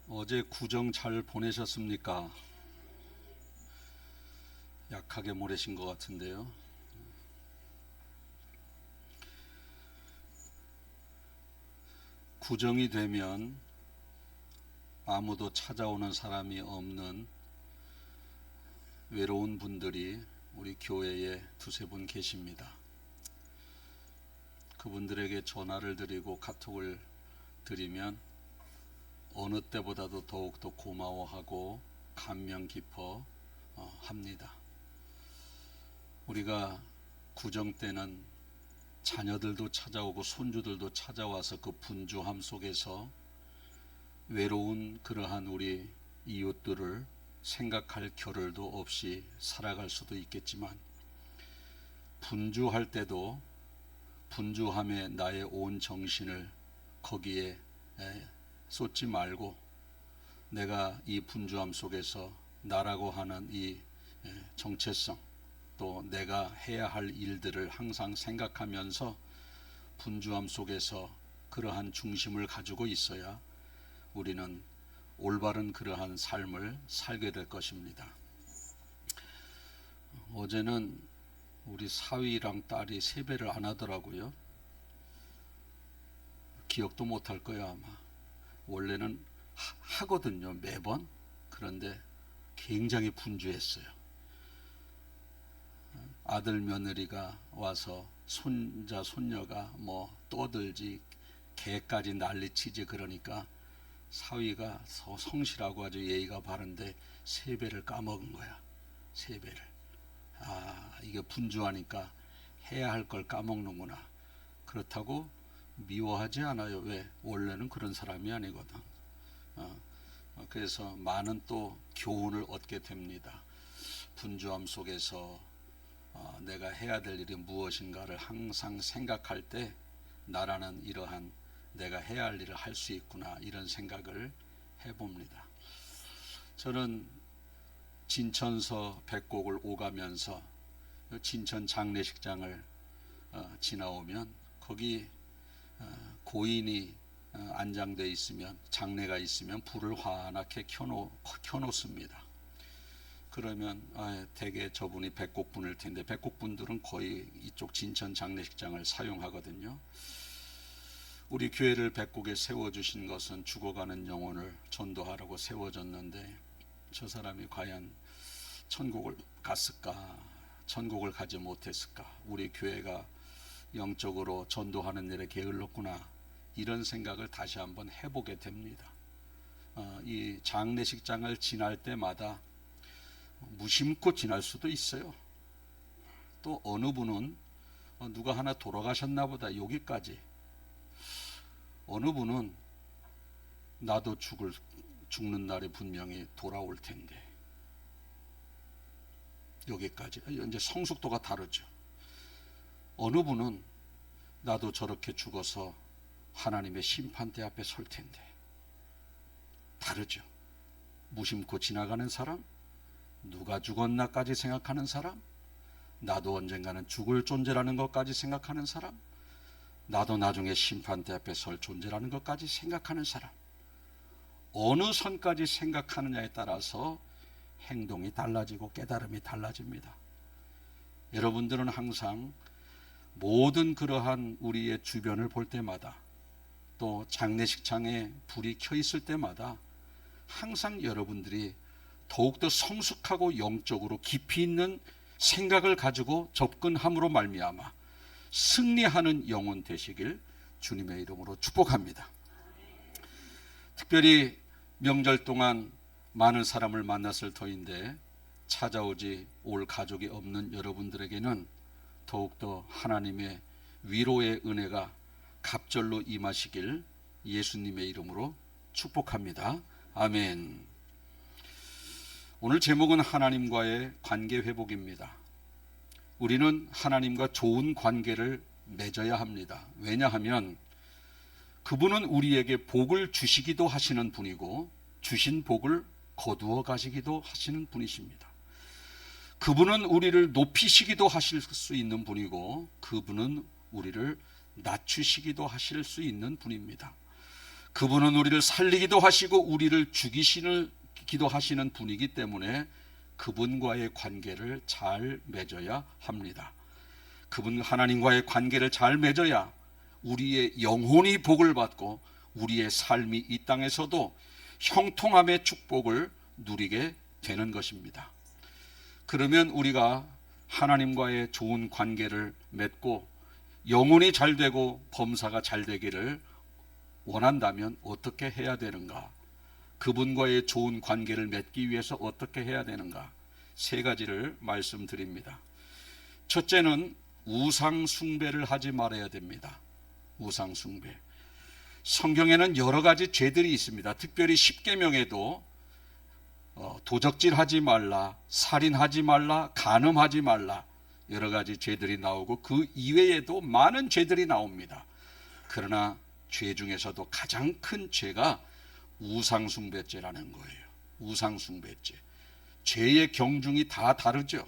어제 구정 잘 보내셨습니까? 약하게 보내신 것 같은데요. 구정이 되면 아무도 찾아오는 사람이 없는 외로운 분들이 우리 교회에 두세 분 계십니다. 그분들에게 전화를 드리고 카톡을 드리면 어느 때보다도 더욱더 고마워하고 감명 깊어 합니다. 우리가 구정 때는 자녀들도 찾아오고 손주들도 찾아와서 그 분주함 속에서 외로운 그러한 우리 이웃들을 생각할 겨를도 없이 살아갈 수도 있겠지만, 분주할 때도 분주함에 나의 온 정신을 거기에 쏟지 말고, 내가 이 분주함 속에서 나라고 하는 이 정체성, 또 내가 해야 할 일들을 항상 생각하면서 분주함 속에서 그러한 중심을 가지고 있어야 우리는 올바른 그러한 삶을 살게 될 것입니다. 어제는 우리 사위랑 딸이 세배를 안 하더라고요. 기억도 못할 거야 아마. 원래는 하거든요, 매번. 그런데 굉장히 분주했어요. 아들 며느리가 와서 손자 손녀가 뭐 떠들지 개까지 난리치지 그러니까 사위가 성실하고 아주 예의가 바른데 세배를 까먹은 거야. 세배를. 이게 분주하니까 해야 할 걸 까먹는구나. 그렇다고 미워하지 않아요. 왜? 원래는 그런 사람이 아니거든. 그래서 많은 또 교훈을 얻게 됩니다. 분주함 속에서 내가 해야 될 일이 무엇인가를 항상 생각할 때 나라는 이러한 내가 해야 할 일을 할 수 있구나, 이런 생각을 해봅니다. 저는 진천서 백곡을 오가면서 진천 장례식장을 지나오면 거기 고인이 안장되어 있으면, 장례가 있으면 불을 환하게 켜놓습니다. 그러면 대개 저분이 백곡분일 텐데, 백곡분들은 거의 이쪽 진천 장례식장을 사용하거든요. 우리 교회를 백곡에 세워주신 것은 죽어가는 영혼을 전도하라고 세워졌는데, 저 사람이 과연 천국을 갔을까, 천국을 가지 못했을까, 우리 교회가 영적으로 전도하는 일에 게을렀구나, 이런 생각을 다시 한번 해보게 됩니다. 이 장례식장을 지날 때마다 무심코 지날 수도 있어요. 또 어느 분은 누가 하나 돌아가셨나 보다, 여기까지. 어느 분은 나도 죽는 날이 분명히 돌아올 텐데, 여기까지. 이제 성숙도가 다르죠. 어느 분은 나도 저렇게 죽어서 하나님의 심판대 앞에 설 텐데, 다르죠. 무심코 지나가는 사람, 누가 죽었나까지 생각하는 사람, 나도 언젠가는 죽을 존재라는 것까지 생각하는 사람, 나도 나중에 심판대 앞에 설 존재라는 것까지 생각하는 사람, 어느 선까지 생각하느냐에 따라서 행동이 달라지고 깨달음이 달라집니다. 여러분들은 항상 모든 그러한 우리의 주변을 볼 때마다, 또 장례식장에 불이 켜 있을 때마다 항상 여러분들이 더욱더 성숙하고 영적으로 깊이 있는 생각을 가지고 접근함으로 말미암아 승리하는 영혼 되시길 주님의 이름으로 축복합니다. 특별히 명절 동안 많은 사람을 만났을 터인데 찾아오지 올 가족이 없는 여러분들에게는 더욱더 하나님의 위로의 은혜가 갑절로 임하시길 예수님의 이름으로 축복합니다. 아멘. 오늘 제목은 하나님과의 관계 회복입니다. 우리는 하나님과 좋은 관계를 맺어야 합니다. 왜냐하면 그분은 우리에게 복을 주시기도 하시는 분이고, 주신 복을 거두어 가시기도 하시는 분이십니다. 그분은 우리를 높이시기도 하실 수 있는 분이고, 그분은 우리를 낮추시기도 하실 수 있는 분입니다. 그분은 우리를 살리기도 하시고 우리를 죽이시기도 하시는 분이기 때문에 그분과의 관계를 잘 맺어야 합니다. 그분 하나님과의 관계를 잘 맺어야 우리의 영혼이 복을 받고 우리의 삶이 이 땅에서도 형통함의 축복을 누리게 되는 것입니다. 그러면 우리가 하나님과의 좋은 관계를 맺고 영혼이 잘 되고 범사가 잘 되기를 원한다면 어떻게 해야 되는가? 그분과의 좋은 관계를 맺기 위해서 어떻게 해야 되는가? 세 가지를 말씀드립니다. 첫째는 우상 숭배를 하지 말아야 됩니다. 우상 숭배. 성경에는 여러 가지 죄들이 있습니다. 특별히 십계명에도 도적질하지 말라, 살인하지 말라, 간음하지 말라 여러 가지 죄들이 나오고 그 이외에도 많은 죄들이 나옵니다. 그러나 죄 중에서도 가장 큰 죄가 우상숭배죄라는 거예요. 우상숭배죄. 죄의 경중이 다 다르죠.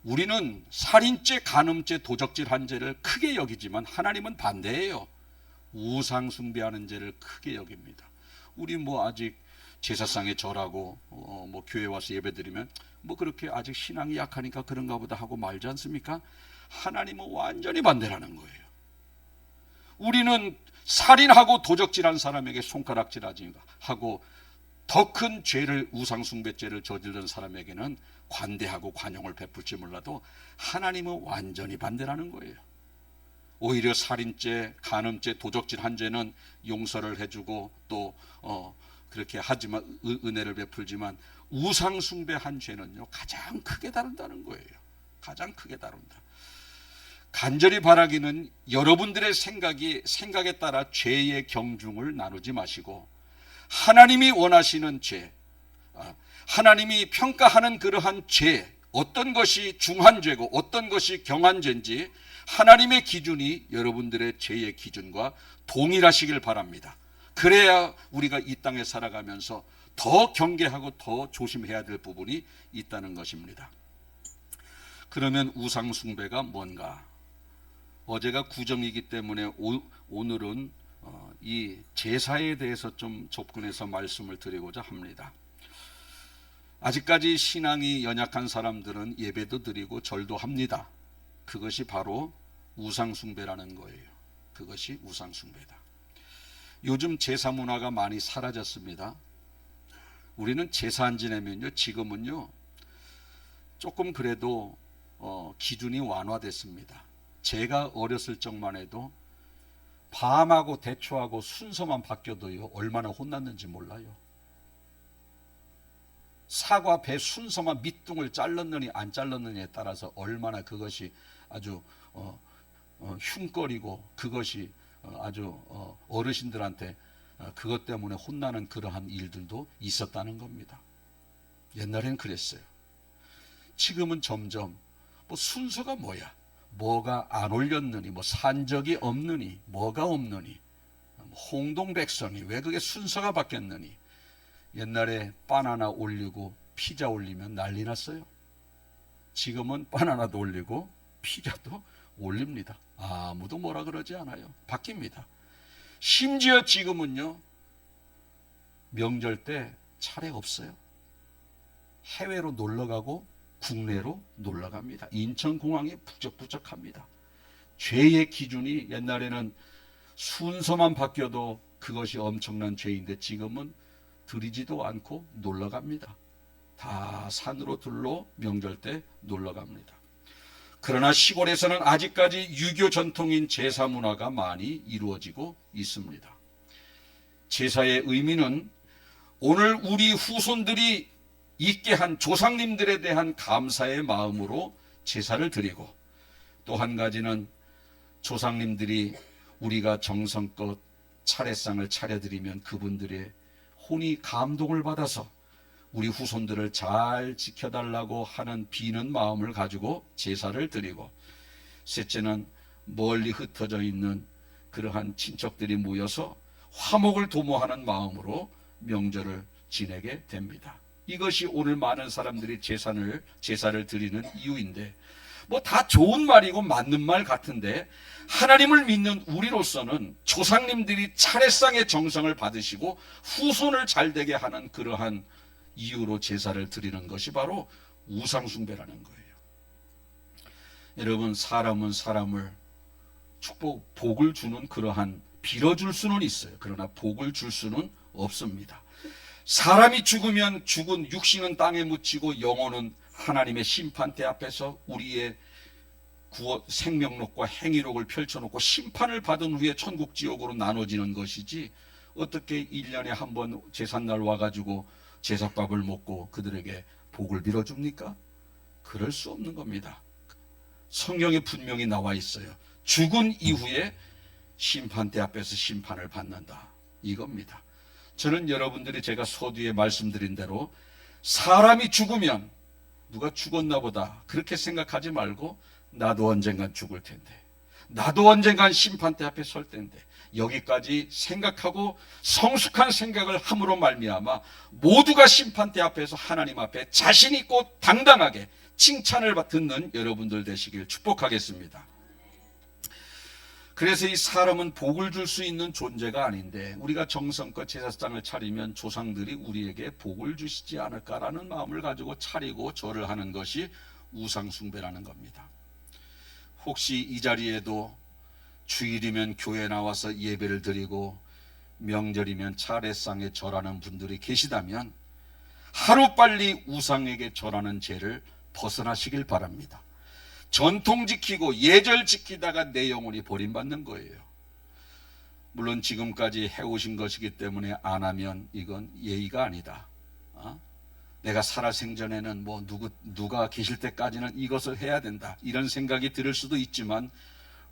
우리는 살인죄, 간음죄, 도적질한 죄를 크게 여기지만 하나님은 반대예요. 우상숭배하는 죄를 크게 여깁니다. 우리 아직 제사상에 절하고 교회 와서 예배드리면 그렇게 아직 신앙이 약하니까 그런가 보다 하고 말지 않습니까? 하나님은 완전히 반대라는 거예요. 우리는 살인하고 도적질한 사람에게 손가락질하지 하고 더 큰 죄를 우상숭배죄를 저지른 사람에게는 관대하고 관용을 베풀지 몰라도 하나님은 완전히 반대라는 거예요. 오히려 살인죄, 간음죄, 도적질한 죄는 용서를 해주고 또 그렇게 하지만 은혜를 베풀지만 우상숭배한 죄는요 가장 크게 다룬다는 거예요. 가장 크게 다룬다. 간절히 바라기는 여러분들의 생각에 따라 죄의 경중을 나누지 마시고 하나님이 원하시는 죄, 하나님이 평가하는 그러한 죄, 어떤 것이 중한 죄고 어떤 것이 경한 죄인지 하나님의 기준이 여러분들의 죄의 기준과 동일하시길 바랍니다. 그래야 우리가 이 땅에 살아가면서 더 경계하고 더 조심해야 될 부분이 있다는 것입니다. 그러면 우상숭배가 뭔가? 어제가 구정이기 때문에 오늘은 이 제사에 대해서 좀 접근해서 말씀을 드리고자 합니다. 아직까지 신앙이 연약한 사람들은 예배도 드리고 절도 합니다. 그것이 바로 우상숭배라는 거예요. 그것이 우상숭배다. 요즘 제사 문화가 많이 사라졌습니다. 우리는 제사 안 지내면요, 지금은요 조금 그래도 기준이 완화됐습니다. 제가 어렸을 적만 해도 밤하고 대초하고 순서만 바뀌어도요 얼마나 혼났는지 몰라요. 사과 배 순서만 밑둥을 잘랐느니 안 잘랐느냐에 따라서 얼마나 그것이 아주 흉거리고 그것이 아주 어르신들한테 그것 때문에 혼나는 그러한 일들도 있었다는 겁니다. 옛날엔 그랬어요. 지금은 점점 순서가 뭐야? 뭐가 안 올렸느니, 산적이 없느니, 뭐가 없느니, 홍동백서니, 왜 그게 순서가 바뀌었느니. 옛날에 바나나 올리고 피자 올리면 난리 났어요. 지금은 바나나도 올리고 피자도 올립니다. 아무도 뭐라 그러지 않아요. 바뀝니다. 심지어 지금은요 명절 때 차례 없어요. 해외로 놀러가고 국내로 놀러갑니다. 인천공항이 북적북적합니다. 죄의 기준이 옛날에는 순서만 바뀌어도 그것이 엄청난 죄인데 지금은 드리지도 않고 놀러갑니다. 다 산으로 들러 명절 때 놀러갑니다. 그러나 시골에서는 아직까지 유교 전통인 제사 문화가 많이 이루어지고 있습니다. 제사의 의미는 오늘 우리 후손들이 있게 한 조상님들에 대한 감사의 마음으로 제사를 드리고 또 한 가지는 조상님들이 우리가 정성껏 차례상을 차려드리면 그분들의 혼이 감동을 받아서 우리 후손들을 잘 지켜달라고 하는 비는 마음을 가지고 제사를 드리고 셋째는 멀리 흩어져 있는 그러한 친척들이 모여서 화목을 도모하는 마음으로 명절을 지내게 됩니다. 이것이 오늘 많은 사람들이 제사를 드리는 이유인데 뭐 다 좋은 말이고 맞는 말 같은데, 하나님을 믿는 우리로서는 조상님들이 차례상의 정성을 받으시고 후손을 잘되게 하는 그러한 이유로 제사를 드리는 것이 바로 우상숭배라는 거예요. 여러분, 사람은 사람을 축복, 복을 주는 그러한, 빌어줄 수는 있어요. 그러나 복을 줄 수는 없습니다. 사람이 죽으면 죽은 육신은 땅에 묻히고 영혼은 하나님의 심판대 앞에서 우리의 생명록과 행위록을 펼쳐놓고 심판을 받은 후에 천국 지옥으로 나눠지는 것이지, 어떻게 1년에 한 번 제삿날 와가지고 제사밥을 먹고 그들에게 복을 빌어줍니까? 그럴 수 없는 겁니다. 성경에 분명히 나와 있어요. 죽은 이후에 심판대 앞에서 심판을 받는다, 이겁니다. 저는 여러분들이 제가 서두에 말씀드린 대로 사람이 죽으면 누가 죽었나 보다 그렇게 생각하지 말고, 나도 언젠간 죽을 텐데, 나도 언젠간 심판대 앞에 설 텐데, 여기까지 생각하고 성숙한 생각을 함으로 말미암아 모두가 심판대 앞에서 하나님 앞에 자신 있고 당당하게 칭찬을 듣는 여러분들 되시길 축복하겠습니다. 그래서 이 사람은 복을 줄 수 있는 존재가 아닌데, 우리가 정성껏 제사상을 차리면 조상들이 우리에게 복을 주시지 않을까라는 마음을 가지고 차리고 절을 하는 것이 우상숭배라는 겁니다. 혹시 이 자리에도 주일이면 교회에 나와서 예배를 드리고 명절이면 차례상에 절하는 분들이 계시다면 하루빨리 우상에게 절하는 죄를 벗어나시길 바랍니다. 전통 지키고 예절 지키다가 내 영혼이 버림받는 거예요. 물론 지금까지 해오신 것이기 때문에 안 하면 이건 예의가 아니다. 내가 살아생전에는 뭐 누가 계실 때까지는 이것을 해야 된다, 이런 생각이 들을 수도 있지만,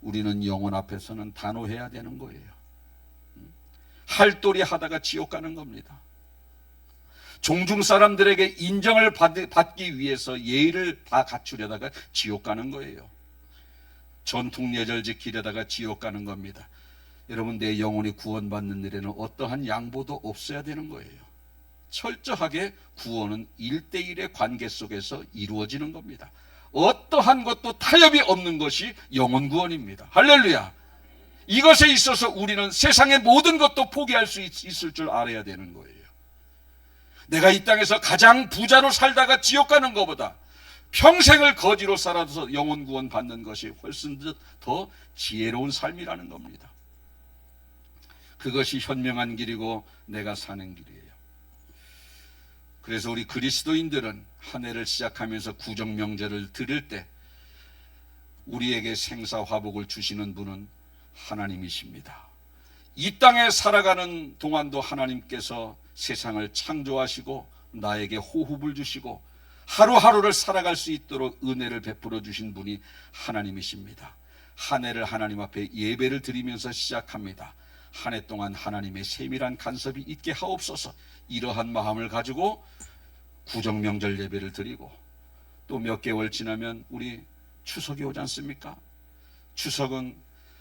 우리는 영혼 앞에서는 단호해야 되는 거예요. 할도리 하다가 지옥 가는 겁니다. 종중 사람들에게 인정을 받기 위해서 예의를 다 갖추려다가 지옥 가는 거예요. 전통 예절 지키려다가 지옥 가는 겁니다. 여러분, 내 영혼이 구원받는 일에는 어떠한 양보도 없어야 되는 거예요. 철저하게 구원은 1대1의 관계 속에서 이루어지는 겁니다. 어떠한 것도 타협이 없는 것이 영혼 구원입니다. 할렐루야. 이것에 있어서 우리는 세상의 모든 것도 포기할 수 있을 줄 알아야 되는 거예요. 내가 이 땅에서 가장 부자로 살다가 지옥 가는 것보다 평생을 거지로 살아서 영혼 구원 받는 것이 훨씬 더 지혜로운 삶이라는 겁니다. 그것이 현명한 길이고 내가 사는 길이에요. 그래서 우리 그리스도인들은 한 해를 시작하면서 구정명절을 드릴 때 우리에게 생사화복을 주시는 분은 하나님이십니다. 이 땅에 살아가는 동안도 하나님께서 세상을 창조하시고 나에게 호흡을 주시고 하루하루를 살아갈 수 있도록 은혜를 베풀어 주신 분이 하나님이십니다. 한 해를 하나님 앞에 예배를 드리면서 시작합니다. 한 해 동안 하나님의 세밀한 간섭이 있게 하옵소서. 이러한 마음을 가지고 구정명절 예배를 드리고, 또 몇 개월 지나면 우리 추석이 오지 않습니까? 추석은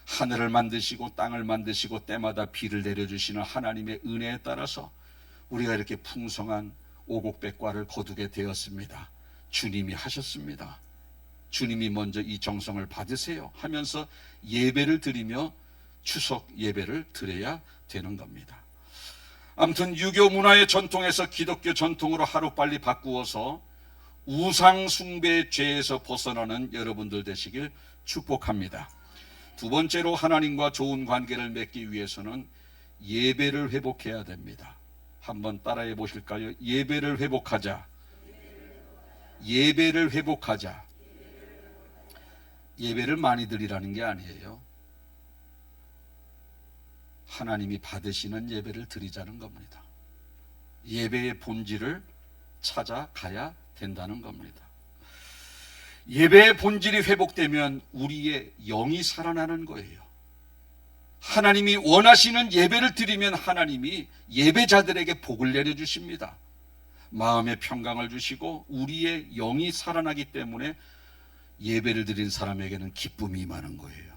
하늘을 만드시고 땅을 만드시고 때마다 비를 내려주시는 하나님의 은혜에 따라서 우리가 이렇게 풍성한 오곡백과를 거두게 되었습니다. 주님이 하셨습니다. 주님이 먼저 이 정성을 받으세요 하면서 예배를 드리며 추석 예배를 드려야 되는 겁니다. 아무튼 유교 문화의 전통에서 기독교 전통으로 하루빨리 바꾸어서 우상 숭배의 죄에서 벗어나는 여러분들 되시길 축복합니다. 두 번째로 하나님과 좋은 관계를 맺기 위해서는 예배를 회복해야 됩니다. 한번 따라해 보실까요? 예배를 회복하자. 예배를 회복하자. 예배를 많이 드리라는 게 아니에요. 하나님이 받으시는 예배를 드리자는 겁니다. 예배의 본질을 찾아가야 된다는 겁니다. 예배의 본질이 회복되면 우리의 영이 살아나는 거예요. 하나님이 원하시는 예배를 드리면 하나님이 예배자들에게 복을 내려주십니다. 마음의 평강을 주시고 우리의 영이 살아나기 때문에 예배를 드린 사람에게는 기쁨이 임하는 거예요.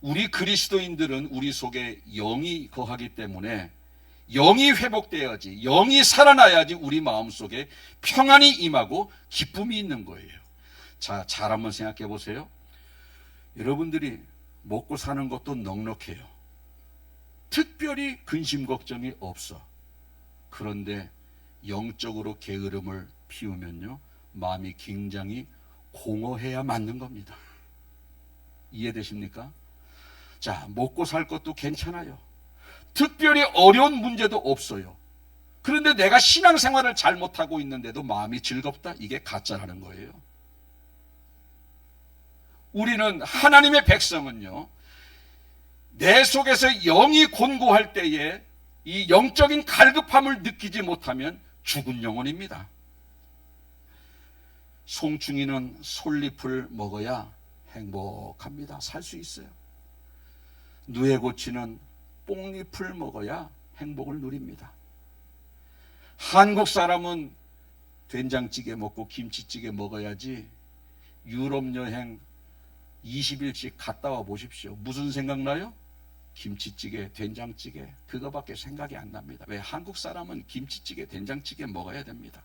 우리 그리스도인들은 우리 속에 영이 거하기 때문에 영이 회복되어야지, 영이 살아나야지 우리 마음속에 평안이 임하고 기쁨이 있는 거예요. 자, 잘 한번 생각해 보세요. 여러분들이 먹고 사는 것도 넉넉해요. 특별히 근심 걱정이 없어. 그런데 영적으로 게으름을 피우면요, 마음이 굉장히 공허해야 맞는 겁니다. 이해되십니까? 자, 먹고 살 것도 괜찮아요. 특별히 어려운 문제도 없어요. 그런데 내가 신앙생활을 잘못하고 있는데도 마음이 즐겁다? 이게 가짜라는 거예요. 우리는, 하나님의 백성은요, 내 속에서 영이 곤고할 때에 이 영적인 갈급함을 느끼지 못하면 죽은 영혼입니다. 송충이는 솔잎을 먹어야 행복합니다. 살 수 있어요. 누에고치는 뽕잎을 먹어야 행복을 누립니다. 한국 사람은 된장찌개 먹고 김치찌개 먹어야지 유럽 여행 20일씩 갔다 와 보십시오. 무슨 생각나요? 김치찌개, 된장찌개, 그거밖에 생각이 안 납니다. 왜? 한국 사람은 김치찌개, 된장찌개 먹어야 됩니다.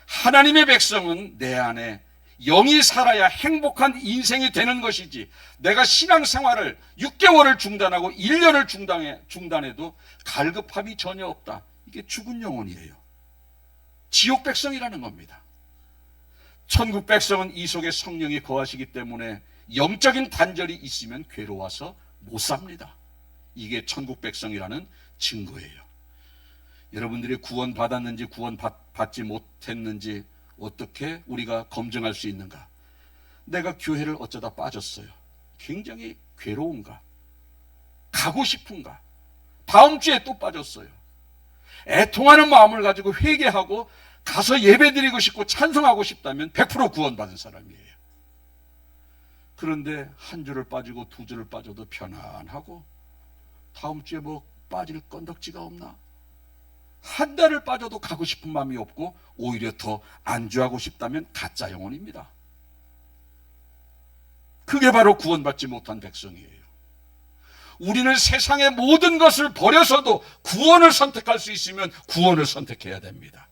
하나님의 백성은 내 안에 영이 살아야 행복한 인생이 되는 것이지, 내가 신앙생활을 6개월을 중단하고 1년을 중단해도 갈급함이 전혀 없다. 이게 죽은 영혼이에요. 지옥 백성이라는 겁니다. 천국 백성은 이 속에 성령이 거하시기 때문에 영적인 단절이 있으면 괴로워서 못 삽니다. 이게 천국 백성이라는 증거예요. 여러분들이 구원 받았는지 구원 받지 못했는지 어떻게 우리가 검증할 수 있는가? 내가 교회를 어쩌다 빠졌어요. 굉장히 괴로운가? 가고 싶은가? 다음 주에 또 빠졌어요. 애통하는 마음을 가지고 회개하고 가서 예배드리고 싶고 찬송하고 싶다면 100% 구원받은 사람이에요. 그런데 한 주를 빠지고 두 주를 빠져도 편안하고, 다음 주에 뭐 빠질 건덕지가 없나? 한 달을 빠져도 가고 싶은 마음이 없고 오히려 더 안주하고 싶다면 가짜 영혼입니다. 그게 바로 구원받지 못한 백성이에요. 우리는 세상의 모든 것을 버려서도 구원을 선택할 수 있으면 구원을 선택해야 됩니다.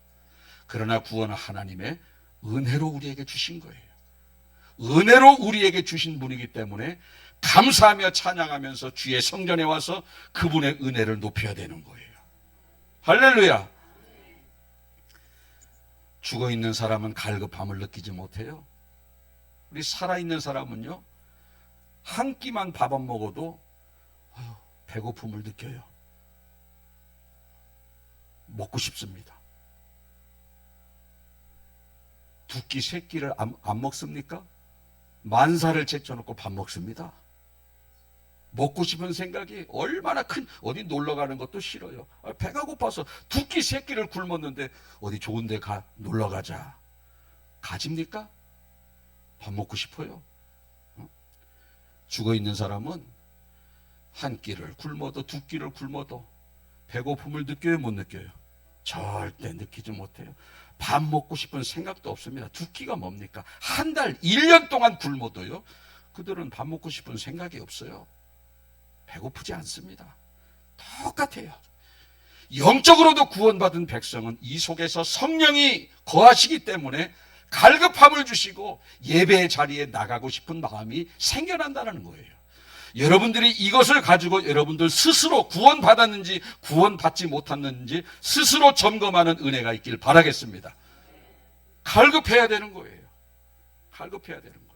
그러나 구원은 하나님의 은혜로 우리에게 주신 거예요. 은혜로 우리에게 주신 분이기 때문에 감사하며 찬양하면서 주의 성전에 와서 그분의 은혜를 높여야 되는 거예요. 할렐루야. 죽어있는 사람은 갈급함을 느끼지 못해요. 우리 살아있는 사람은요, 한 끼만 밥 안 먹어도 배고픔을 느껴요. 먹고 싶습니다. 두 끼, 세 끼를 안 먹습니까? 만사를 제쳐놓고 밥 먹습니다. 먹고 싶은 생각이 얼마나 큰, 어디 놀러 가는 것도 싫어요. 배가 고파서 두 끼, 세 끼를 굶었는데 어디 좋은 데 놀러 가자. 가집니까? 밥 먹고 싶어요. 죽어 있는 사람은 한 끼를 굶어도 두 끼를 굶어도 배고픔을 느껴요, 못 느껴요? 절대 느끼지 못해요. 밥 먹고 싶은 생각도 없습니다. 두 끼가 뭡니까? 한 달, 1년 동안 굶어도요, 그들은 밥 먹고 싶은 생각이 없어요. 배고프지 않습니다. 똑같아요. 영적으로도 구원받은 백성은 이 속에서 성령이 거하시기 때문에 갈급함을 주시고 예배의 자리에 나가고 싶은 마음이 생겨난다는 거예요. 여러분들이 이것을 가지고 여러분들 스스로 구원받았는지 구원받지 못했는지 스스로 점검하는 은혜가 있길 바라겠습니다. 갈급해야 되는 거예요. 갈급해야 되는 거예요.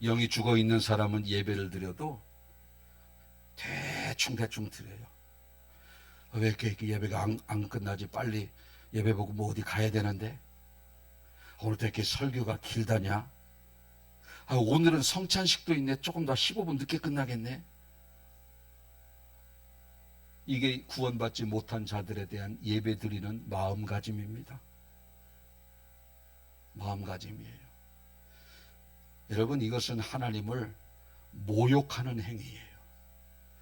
영이 죽어 있는 사람은 예배를 드려도 대충 드려요. 왜 이렇게 예배가 안 끝나지? 빨리 예배 보고 뭐 어디 가야 되는데? 오늘도 이렇게 설교가 길다냐? 오늘은 성찬식도 있네. 조금 더 15분 늦게 끝나겠네. 이게 구원받지 못한 자들에 대한 예배 드리는 마음가짐입니다. 마음가짐이에요. 여러분, 이것은 하나님을 모욕하는 행위예요.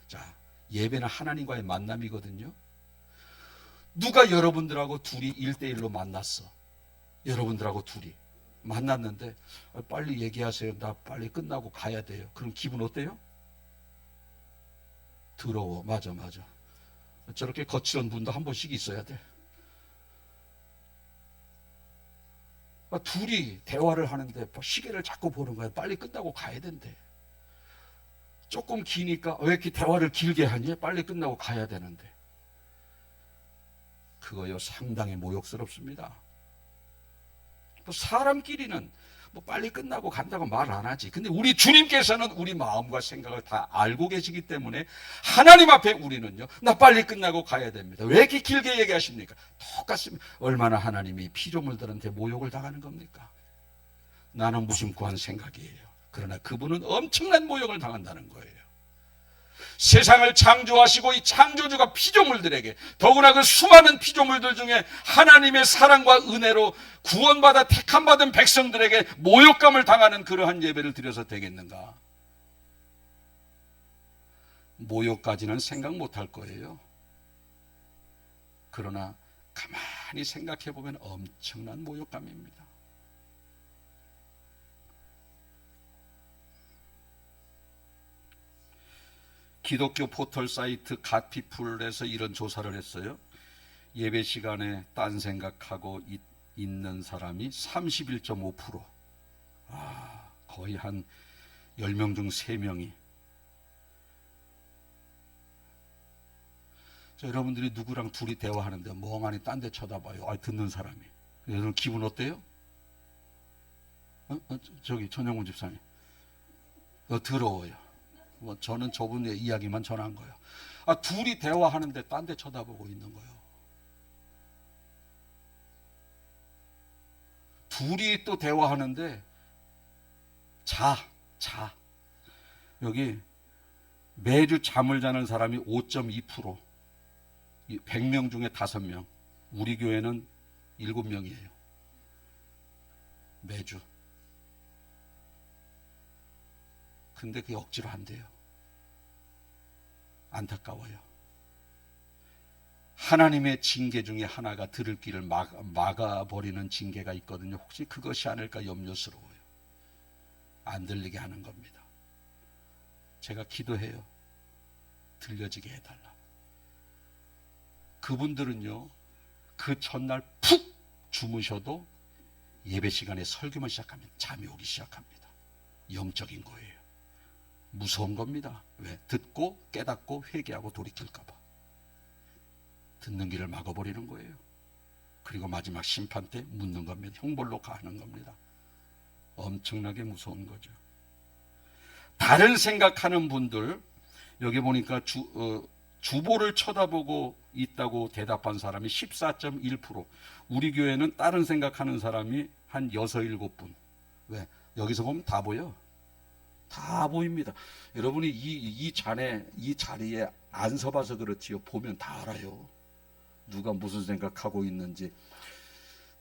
자, 예배는 하나님과의 만남이거든요. 누가 여러분들하고 둘이 1대1로 만났어. 여러분들하고 둘이 만났는데 빨리 얘기하세요. 나 빨리 끝나고 가야 돼요. 그럼 기분 어때요? 더러워. 맞아. 저렇게 거칠은 분도 한 번씩 있어야 돼. 둘이 대화를 하는데 시계를 자꾸 보는 거야. 빨리 끝나고 가야 된대. 조금 기니까 왜 이렇게 대화를 길게 하니? 빨리 끝나고 가야 되는데. 그거요, 상당히 모욕스럽습니다. 사람끼리는 빨리 끝나고 간다고 말 안 하지. 근데 우리 주님께서는 우리 마음과 생각을 다 알고 계시기 때문에 하나님 앞에 우리는요, 나 빨리 끝나고 가야 됩니다. 왜 이렇게 길게 얘기하십니까? 똑같습니다. 얼마나 하나님이 피조물들한테 모욕을 당하는 겁니까? 나는 무심코한 생각이에요. 그러나 그분은 엄청난 모욕을 당한다는 거예요. 세상을 창조하시고 이 창조주가 피조물들에게, 더구나 그 수많은 피조물들 중에 하나님의 사랑과 은혜로 구원받아 택함받은 백성들에게 모욕감을 당하는 그러한 예배를 드려서 되겠는가? 모욕까지는 생각 못할 거예요. 그러나 가만히 생각해 보면 엄청난 모욕감입니다. 기독교 포털 사이트 갓피플에서 이런 조사를 했어요. 예배 시간에 딴 생각하고 있는 사람이 31.5%. 거의 한 10명 중 3명이. 여러분들이 누구랑 둘이 대화하는데 멍하니 딴 데 쳐다봐요. 듣는 사람이. 여러분 기분 어때요? 저기 전영훈 집사님. 더러워요. 저는 저분의 이야기만 전한 거예요. 둘이 대화하는데 딴 데 쳐다보고 있는 거예요. 둘이 또 대화하는데 자. 여기 매주 잠을 자는 사람이 5.2%. 100명 중에 5명. 우리 교회는 7명이에요. 매주. 근데 그게 억지로 한대요. 안타까워요. 하나님의 징계 중에 하나가 들을 길을 막아버리는 징계가 있거든요. 혹시 그것이 아닐까 염려스러워요. 안 들리게 하는 겁니다. 제가 기도해요. 들려지게 해달라. 그분들은요, 그 첫날 푹 주무셔도 예배 시간에 설교만 시작하면 잠이 오기 시작합니다. 영적인 거예요. 무서운 겁니다. 왜? 듣고 깨닫고 회개하고 돌이킬까봐. 듣는 길을 막아버리는 거예요. 그리고 마지막 심판 때 묻는 겁니다. 형벌로 가는 겁니다. 엄청나게 무서운 거죠. 다른 생각하는 분들, 여기 보니까 주보를 쳐다보고 있다고 대답한 사람이 14.1%. 우리 교회는 다른 생각하는 사람이 한 6, 7분. 왜? 여기서 보면 다 보여. 다 보입니다. 여러분이 이 자리에 안 서봐서 그렇지요. 보면 다 알아요. 누가 무슨 생각하고 있는지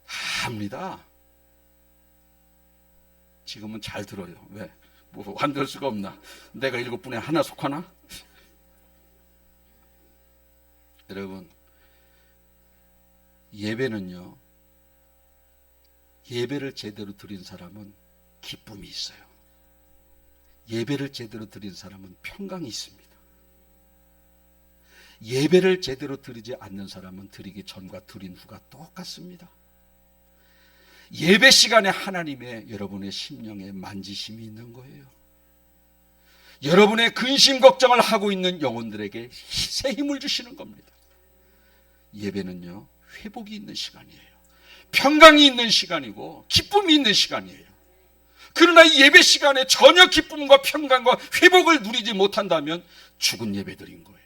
다 압니다. 지금은 잘 들어요. 왜? 환들 수가 없나? 내가 7분에 하나 속하나? 여러분, 예배는요, 예배를 제대로 드린 사람은 기쁨이 있어요. 예배를 제대로 드린 사람은 평강이 있습니다. 예배를 제대로 드리지 않는 사람은 드리기 전과 드린 후가 똑같습니다. 예배 시간에 하나님의 여러분의 심령에 만지심이 있는 거예요. 여러분의 근심 걱정을 하고 있는 영혼들에게 새 힘을 주시는 겁니다. 예배는요, 회복이 있는 시간이에요. 평강이 있는 시간이고 기쁨이 있는 시간이에요. 그러나 이 예배 시간에 전혀 기쁨과 평강과 회복을 누리지 못한다면 죽은 예배드린 거예요.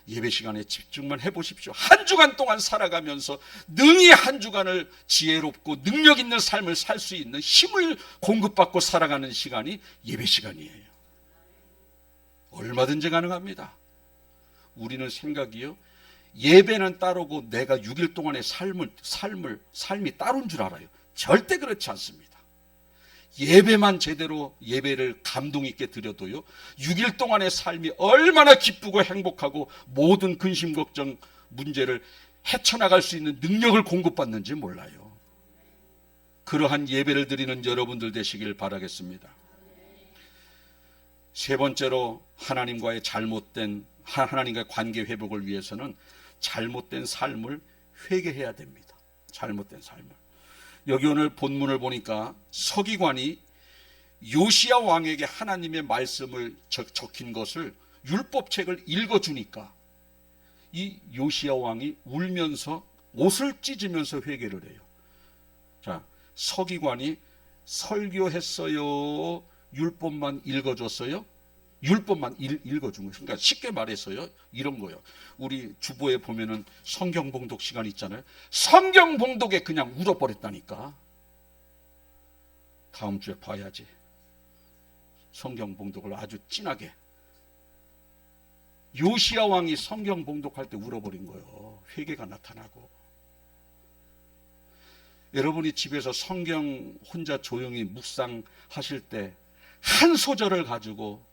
예배 시간에 집중만 해보십시오. 한 주간 동안 살아가면서 능히 한 주간을 지혜롭고 능력 있는 삶을 살 수 있는 힘을 공급받고 살아가는 시간이 예배 시간이에요. 얼마든지 가능합니다. 우리는 생각이요, 예배는 따르고 내가 6일 동안의 삶이 따른 줄 알아요. 절대 그렇지 않습니다. 예배만 제대로 예배를 감동 있게 드려도요, 6일 동안의 삶이 얼마나 기쁘고 행복하고 모든 근심 걱정 문제를 헤쳐나갈 수 있는 능력을 공급받는지 몰라요. 그러한 예배를 드리는 여러분들 되시길 바라겠습니다. 세 번째로, 하나님과의 관계 회복을 위해서는 잘못된 삶을 회개해야 됩니다. 잘못된 삶을. 여기 오늘 본문을 보니까 서기관이 요시야 왕에게 하나님의 말씀을 적힌 것을 율법책을 읽어주니까 이 요시야 왕이 울면서 옷을 찢으면서 회개를 해요. 자, 서기관이 설교했어요? 율법만 읽어줬어요? 율법만 읽어준 거예요. 그러니까 쉽게 말해서요, 이런 거예요. 우리 주보에 보면은 성경 봉독 시간 있잖아요. 성경 봉독에 그냥 울어버렸다니까. 다음 주에 봐야지. 성경 봉독을 아주 진하게. 요시야 왕이 성경 봉독할 때 울어버린 거예요. 회개가 나타나고. 여러분이 집에서 성경 혼자 조용히 묵상하실 때 한 소절을 가지고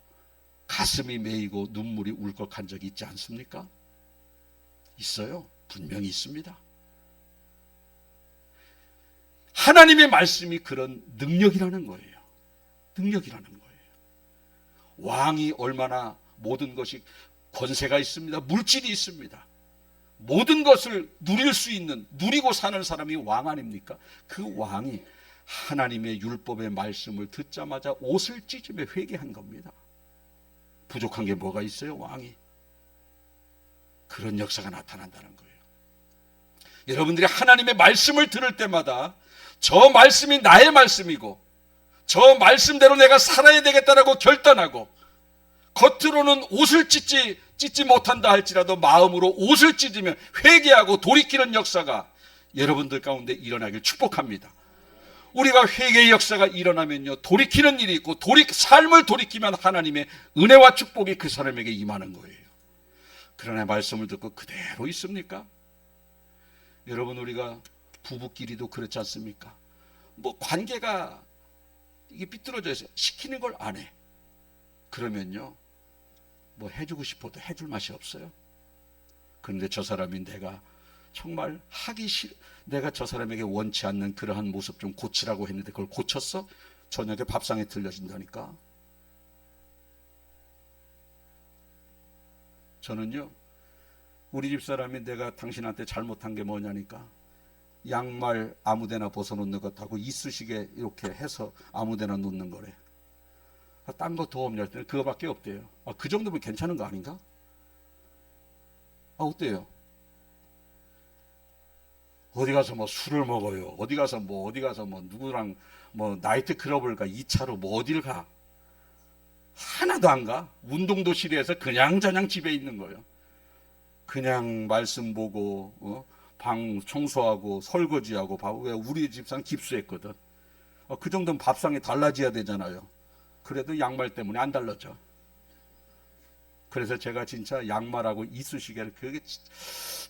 가슴이 메이고 눈물이 울컥한 적이 있지 않습니까? 있어요. 분명히 있습니다. 하나님의 말씀이 그런 능력이라는 거예요. 능력이라는 거예요. 왕이 얼마나 모든 것이 권세가 있습니다. 물질이 있습니다. 모든 것을 누릴 수 있는, 누리고 사는 사람이 왕 아닙니까? 그 왕이 하나님의 율법의 말씀을 듣자마자 옷을 찢으며 회개한 겁니다. 부족한 게 뭐가 있어요? 왕이. 그런 역사가 나타난다는 거예요. 여러분들이 하나님의 말씀을 들을 때마다 저 말씀이 나의 말씀이고 저 말씀대로 내가 살아야 되겠다라고 결단하고 겉으로는 옷을 찢지 못한다 할지라도 마음으로 옷을 찢으며 회개하고 돌이키는 역사가 여러분들 가운데 일어나길 축복합니다. 우리가 회개의 역사가 일어나면요, 돌이키는 일이 있고 삶을 돌이키면 하나님의 은혜와 축복이 그 사람에게 임하는 거예요. 그러나 말씀을 듣고 그대로 있습니까? 여러분, 우리가 부부끼리도 그렇지 않습니까? 뭐 관계가 이게 삐뚤어져 있어요. 시키는 걸 안 해. 그러면요, 뭐 해주고 싶어도 해줄 맛이 없어요. 그런데 저 사람이 내가 정말 하기 싫어, 내가 저 사람에게 원치 않는 그러한 모습 좀 고치라고 했는데 그걸 고쳤어? 저녁에 밥상에 들려진다니까. 저는요, 우리 집 사람이 내가 당신한테 잘못한 게 뭐냐니까 양말 아무데나 벗어놓는 것하고 이쑤시개 이렇게 해서 아무데나 놓는 거래. 딴 거 더 없냐 했더니 그거밖에 없대요. 그 정도면 괜찮은 거 아닌가? 어때요? 어디 가서 뭐 술을 먹어요. 어디 가서 뭐 누구랑 뭐 나이트 클럽을 가. 2차로 뭐 어딜 가. 하나도 안 가. 운동도 싫어해서 그냥 집에 있는 거예요. 그냥 말씀 보고 방 청소하고 설거지하고 왜 우리 집상 깁스했거든. 그 정도면 밥상이 달라져야 되잖아요. 그래도 양말 때문에 안 달라져. 그래서 제가 진짜 양말하고 이쑤시개를 그게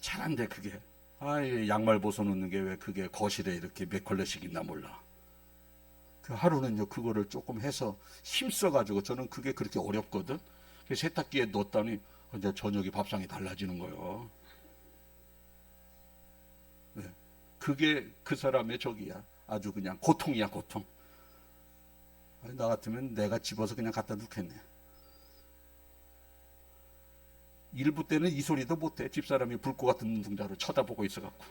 잘 안 돼. 그게 양말 벗어놓는 게 왜 그게 거실에 이렇게 몇 컬레씩 있나 몰라. 그 하루는요 그거를 조금 해서 힘써가지고 저는 그게 그렇게 어렵거든. 세탁기에 넣었더니 이제 저녁에 밥상이 달라지는 거예요. 네. 그게 그 사람의 적이야. 아주 그냥 고통이야, 고통. 나 같으면 내가 집어서 그냥 갖다 놓겠네. 일부 때는 이 소리도 못해. 집사람이 불꽃 같은 눈동자로 쳐다보고 있어갖고.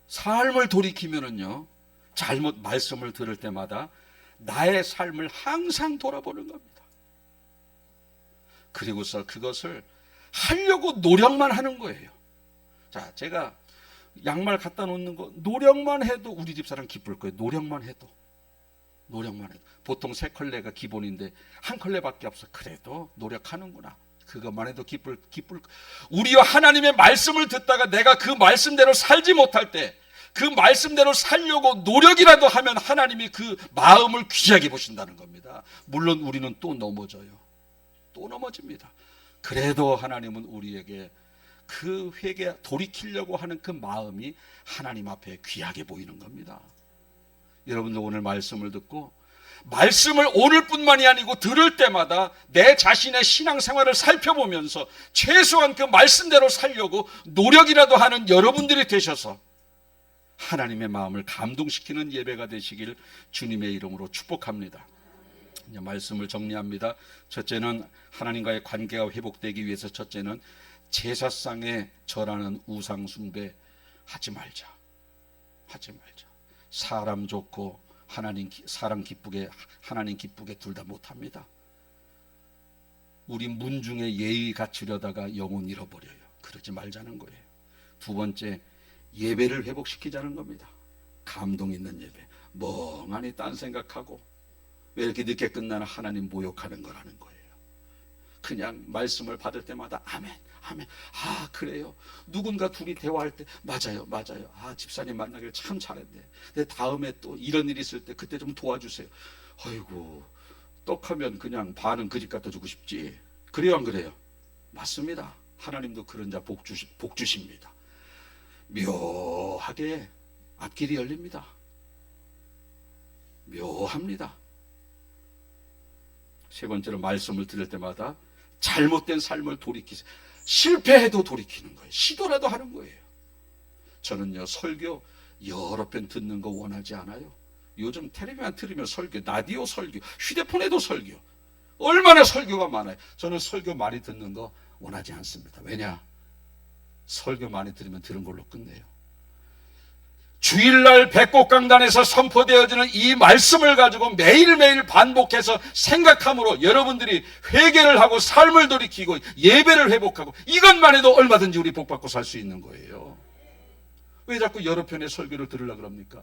삶을 돌이키면은요, 잘못 말씀을 들을 때마다 나의 삶을 항상 돌아보는 겁니다. 그리고서 그것을 하려고 노력만 하는 거예요. 자, 제가 양말 갖다 놓는 거 노력만 해도 우리 집사람 기쁠 거예요. 노력만 해도. 보통 3컬레가 기본인데 1컬레밖에 없어. 그래도 노력하는구나. 그것만 해도 기쁠. 우리와 하나님의 말씀을 듣다가 내가 그 말씀대로 살지 못할 때 그 말씀대로 살려고 노력이라도 하면 하나님이 그 마음을 귀하게 보신다는 겁니다. 물론 우리는 또 넘어져요. 또 넘어집니다. 그래도 하나님은 우리에게 그 회개 돌이키려고 하는 그 마음이 하나님 앞에 귀하게 보이는 겁니다. 여러분도 오늘 말씀을 듣고 말씀을 오늘뿐만이 아니고 들을 때마다 내 자신의 신앙생활을 살펴보면서 최소한 그 말씀대로 살려고 노력이라도 하는 여러분들이 되셔서 하나님의 마음을 감동시키는 예배가 되시길 주님의 이름으로 축복합니다. 이제 말씀을 정리합니다. 첫째는 하나님과의 관계가 회복되기 위해서 첫째는 제사상에 절하는 우상 숭배 하지 말자. 사람 좋고 사람 기쁘게, 하나님 기쁘게 둘 다 못합니다. 우리 문중에 예의 갖추려다가 영혼 잃어버려요. 그러지 말자는 거예요. 두 번째, 예배를 회복시키자는 겁니다. 감동 있는 예배. 멍하니 딴 생각하고 왜 이렇게 늦게 끝나나 하나님 모욕하는 거라는 거예요. 그냥 말씀을 받을 때마다 아멘, 아멘. 아, 그래요. 누군가 둘이 대화할 때 맞아요. 아, 집사님 만나길 참 잘했네. 근데 다음에 또 이런 일이 있을 때 그때 좀 도와주세요. 아이고, 떡하면 그냥 반은 그집 갖다 주고 싶지. 그래요, 안 그래요? 맞습니다. 하나님도 그런 자 복 주십니다. 묘하게 앞길이 열립니다. 묘합니다. 세 번째로, 말씀을 들을 때마다 잘못된 삶을 돌이키세요. 실패해도 돌이키는 거예요. 시도라도 하는 거예요. 저는요, 설교 여러 편 듣는 거 원하지 않아요. 요즘 텔레비만 틀으면 설교, 라디오 설교, 휴대폰에도 설교, 얼마나 설교가 많아요. 저는 설교 많이 듣는 거 원하지 않습니다. 왜냐? 설교 많이 들으면 들은 걸로 끝내요. 주일날 백곡강단에서 선포되어지는 이 말씀을 가지고 매일매일 반복해서 생각함으로 여러분들이 회개를 하고 삶을 돌이키고 예배를 회복하고, 이것만 해도 얼마든지 우리 복받고 살 수 있는 거예요. 왜 자꾸 여러 편의 설교를 들으려고 그럽니까?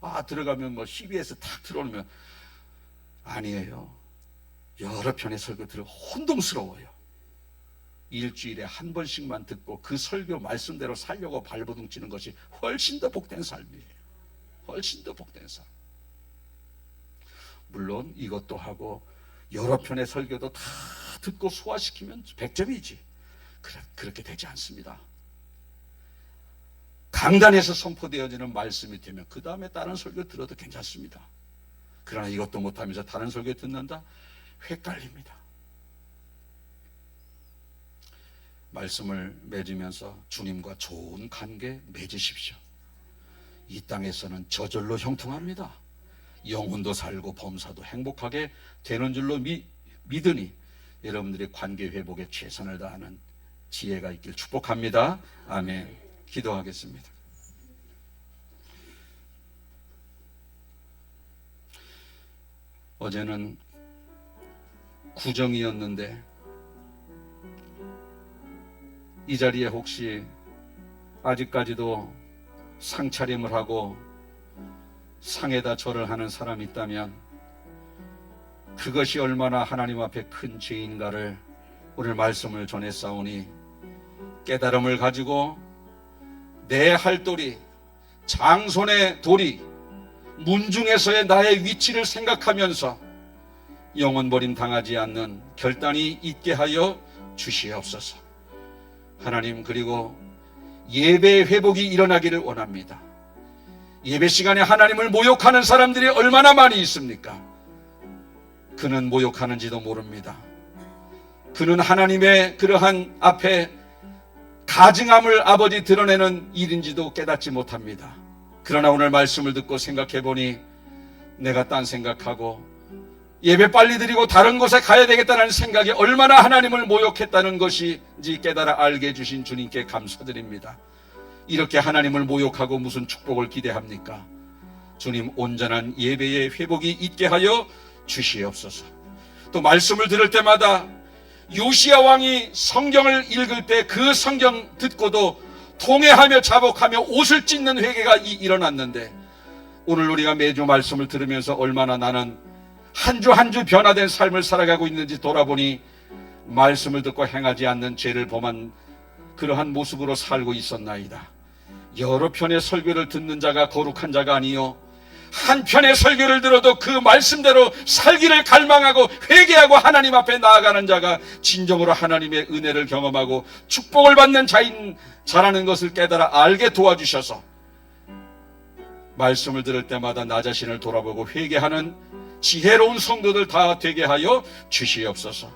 아, 들어가면 뭐 CBS 탁 틀어놓으면, 아니에요. 여러 편의 설교 들으면 혼동스러워요. 일주일에 한 번씩만 듣고 그 설교 말씀대로 살려고 발버둥 치는 것이 훨씬 더 복된 삶이에요. 훨씬 더 복된 삶. 물론 이것도 하고 여러 편의 설교도 다 듣고 소화시키면 100점이지. 그렇게 되지 않습니다. 강단에서 선포되어지는 말씀이 되면 그 다음에 다른 설교 들어도 괜찮습니다. 그러나 이것도 못하면서 다른 설교 듣는다? 헷갈립니다. 말씀을 맺으면서 주님과 좋은 관계 맺으십시오. 이 땅에서는 저절로 형통합니다. 영혼도 살고 범사도 행복하게 되는 줄로 믿으니 여러분들의 관계 회복에 최선을 다하는 지혜가 있길 축복합니다. 아멘. 기도하겠습니다. 어제는 구정이었는데 이 자리에 혹시 아직까지도 상차림을 하고 상에다 절을 하는 사람이 있다면 그것이 얼마나 하나님 앞에 큰 죄인가를 오늘 말씀을 전했사오니 깨달음을 가지고 내 할도리, 장손의 도리, 문중에서의 나의 위치를 생각하면서 영혼 버림 당하지 않는 결단이 있게 하여 주시옵소서. 하나님, 그리고 예배 회복이 일어나기를 원합니다. 예배 시간에 하나님을 모욕하는 사람들이 얼마나 많이 있습니까? 그는 모욕하는지도 모릅니다. 그는 하나님의 그러한 앞에 가증함을 아버지 드러내는 일인지도 깨닫지 못합니다. 그러나 오늘 말씀을 듣고 생각해 보니 내가 딴 생각하고 예배 빨리 드리고 다른 곳에 가야 되겠다는 생각이 얼마나 하나님을 모욕했다는 것인지 깨달아 알게 해주신 주님께 감사드립니다. 이렇게 하나님을 모욕하고 무슨 축복을 기대합니까? 주님, 온전한 예배의 회복이 있게 하여 주시옵소서. 또 말씀을 들을 때마다 요시야 왕이 성경을 읽을 때 그 성경 듣고도 통회하며 자복하며 옷을 찢는 회개가 일어났는데, 오늘 우리가 매주 말씀을 들으면서 얼마나 나는 한 주 한 주 변화된 삶을 살아가고 있는지 돌아보니 말씀을 듣고 행하지 않는 죄를 범한 그러한 모습으로 살고 있었나이다. 여러 편의 설교를 듣는 자가 거룩한 자가 아니요, 한 편의 설교를 들어도 그 말씀대로 살기를 갈망하고 회개하고 하나님 앞에 나아가는 자가 진정으로 하나님의 은혜를 경험하고 축복을 받는 자라는 것을 깨달아 알게 도와주셔서 말씀을 들을 때마다 나 자신을 돌아보고 회개하는 지혜로운 성도들 다 되게 하여 주시옵소서.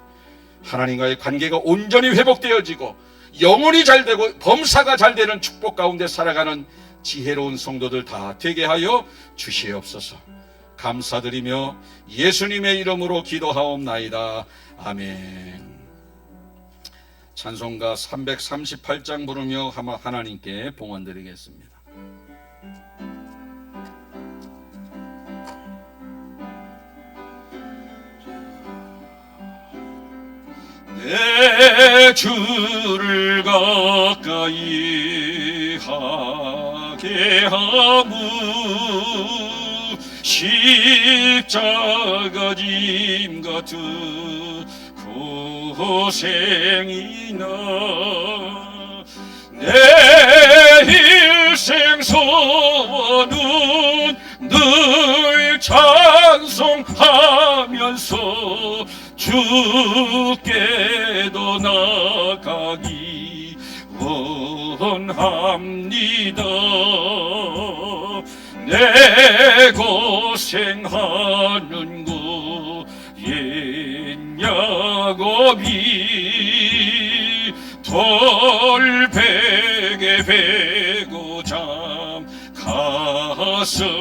하나님과의 관계가 온전히 회복되어지고 영혼이 잘되고 범사가 잘되는 축복 가운데 살아가는 지혜로운 성도들 다 되게 하여 주시옵소서. 감사드리며 예수님의 이름으로 기도하옵나이다. 아멘. 찬송가 338장 부르며 하나님께 봉헌드리겠습니다. 내 주를 가까이 하게 하무 십자가 짐 같은 고생이나 내 일생 소원은 늘 찬송하면서 주께도 나가기 원합니다. 내 고생하는 거 옛야곱이 돌베개 베고 잠 갔습니다.